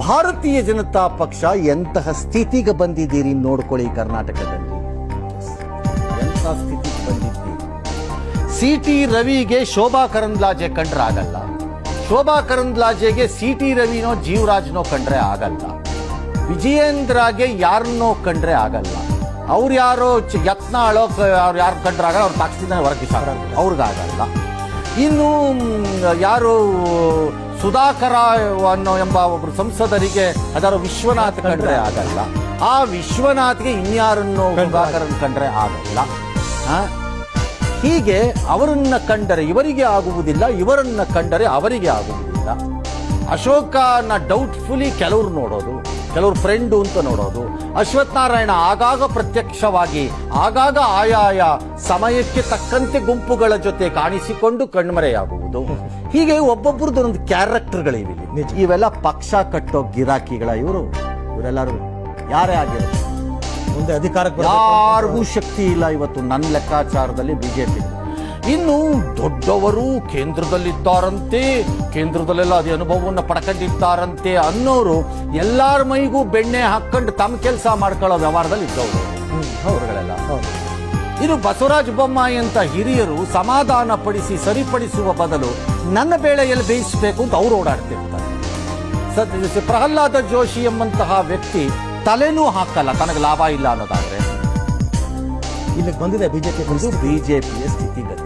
ಭಾರತೀಯ ಜನತಾ ಪಕ್ಷ ಎಂತಹ ಸ್ಥಿತಿಗೆ ಬಂದಿದ್ದೀರಿ ನೋಡ್ಕೊಳ್ಳಿ. ಕರ್ನಾಟಕದಲ್ಲಿ ಎಂತಹ ಸ್ಥಿತಿಗೆ ಬಂದಿದ್ದೀರಿ. CT ರವಿಗೆ ಶೋಭಾ ಕರಂದ್ಲಾಜೆ ಕಂಡ್ರೆ ಆಗಲ್ಲ, ಶೋಭಾ ಕರಂದ್ಲಾಜೆಗೆ CT ರವಿನೋ ಜೀವರಾಜ್ನೋ ಕಂಡ್ರೆ ಆಗಲ್ಲ, ವಿಜಯೇಂದ್ರಗೆ ಯಾರನ್ನೋ ಕಂಡ್ರೆ ಆಗಲ್ಲ, ಅವ್ರು ಯಾರೋ ಯತ್ನಾಳೋ ಅವ್ರು ಯಾರು ಕಂಡ್ರೆ ಆಗಲ್ಲ, ಅವ್ರ ಪಕ್ಷದಿಂದ ಹೊರಗೆ ಅವ್ರಿಗಾಗಲ್ಲ. ಇನ್ನು ಯಾರು ಸುಧಾಕರ ಎಂಬ ಒಬ್ಬರು ಸಂಸದರಿಗೆ ಅದಾರು ವಿಶ್ವನಾಥ್ ಕಂಡ್ರೆ ಆಗಲ್ಲ, ಆ ವಿಶ್ವನಾಥ್ಗೆ ಇನ್ಯಾರನ್ನು ಸುಧಾಕರನ್ ಕಂಡ್ರೆ ಆಗಲ್ಲ. ಹೀಗೆ ಅವರನ್ನ ಕಂಡರೆ ಇವರಿಗೆ ಆಗುವುದಿಲ್ಲ, ಇವರನ್ನ ಕಂಡರೆ ಅವರಿಗೆ ಆಗುವುದಿಲ್ಲ. ಅಶೋಕನ ಡೌಟ್ಫುಲಿ ಕೆಲವರು ನೋಡೋದು, ಕೆಲವರು ಫ್ರೆಂಡು ಅಂತ ನೋಡೋದು. ಅಶ್ವಥ್ ನಾರಾಯಣ ಆಗಾಗ ಪ್ರತ್ಯಕ್ಷವಾಗಿ, ಆಗಾಗ ಆಯಾಯ ಸಮಯಕ್ಕೆ ತಕ್ಕಂತೆ ಗುಂಪುಗಳ ಜೊತೆ ಕಾಣಿಸಿಕೊಂಡು ಕಣ್ಮರೆಯಾಗುವುದು. ಹೀಗೆ ಒಬ್ಬೊಬ್ಬರದ್ದು ಒಂದು ಕ್ಯಾರೆಕ್ಟರ್ಗಳಿವೆ. ಇವೆಲ್ಲ ಪಕ್ಷ ಕಟ್ಟೋ ಗಿರಾಕಿಗಳ ಇವರೆಲ್ಲರೂ ಯಾರೇ ಆಗಿರೋದು ಮುಂದೆ ಅಧಿಕಾರಕ್ಕೆ ಯಾರಿಗೂ ಶಕ್ತಿ ಇಲ್ಲ ಇವತ್ತು ನನ್ನ ಲೆಕ್ಕಾಚಾರದಲ್ಲಿ ಬಿಜೆಪಿ. ಇನ್ನು ದೊಡ್ಡವರು ಕೇಂದ್ರದಲ್ಲಿದ್ದಾರಂತೆ, ಕೇಂದ್ರದಲ್ಲೆಲ್ಲ ಅದೇ ಅನುಭವವನ್ನು ಪಡ್ಕೊಂಡಿದ್ದಾರಂತೆ ಅನ್ನೋರು ಎಲ್ಲಾರ ಮೈಗೂ ಬೆಣ್ಣೆ ಹಾಕೊಂಡು ತಮ್ಮ ಕೆಲಸ ಮಾಡ್ಕೊಳ್ಳೋ ವ್ಯವಹಾರದಲ್ಲಿ ಇದ್ದವರು ಅವರುಗಳೆಲ್ಲ. ಇನ್ನು ಬಸವರಾಜ ಬೊಮ್ಮಾಯಿ ಅಂತ ಹಿರಿಯರು ಸಮಾಧಾನ ಪಡಿಸಿ ಸರಿಪಡಿಸುವ ಬದಲು ನನ್ನ ಬೇಳೆಯಲ್ಲಿ ಬೇಯಿಸಬೇಕು ಅಂತ ಅವರು ಓಡಾಡ್ತಿರ್ತಾರೆ. ಪ್ರಹ್ಲಾದ ಜೋಶಿ ಎಂಬಂತಹ ವ್ಯಕ್ತಿ ತಲೆನೂ ಹಾಕಲ್ಲ ತನಗೆ ಲಾಭ ಇಲ್ಲ ಅನ್ನೋದಾದ್ರೆ. ಇಲ್ಲಿಗೆ ಬಂದಿದೆ ಬಿಜೆಪಿಯ ಸ್ಥಿತಿಗತಿ.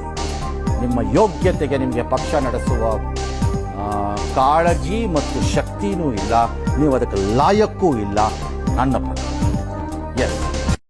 ನಿಮ್ಮ ಯೋಗ್ಯತೆಗೆ ನಿಮಗೆ ಪಕ್ಷ ನಡೆಸುವ ಕಾಳಜಿ ಮತ್ತು ಶಕ್ತಿನೂ ಇಲ್ಲ, ನೀವು ಅದಕ್ಕೆ ಲಾಯಕ್ಕೂ ಇಲ್ಲ. ನನ್ನ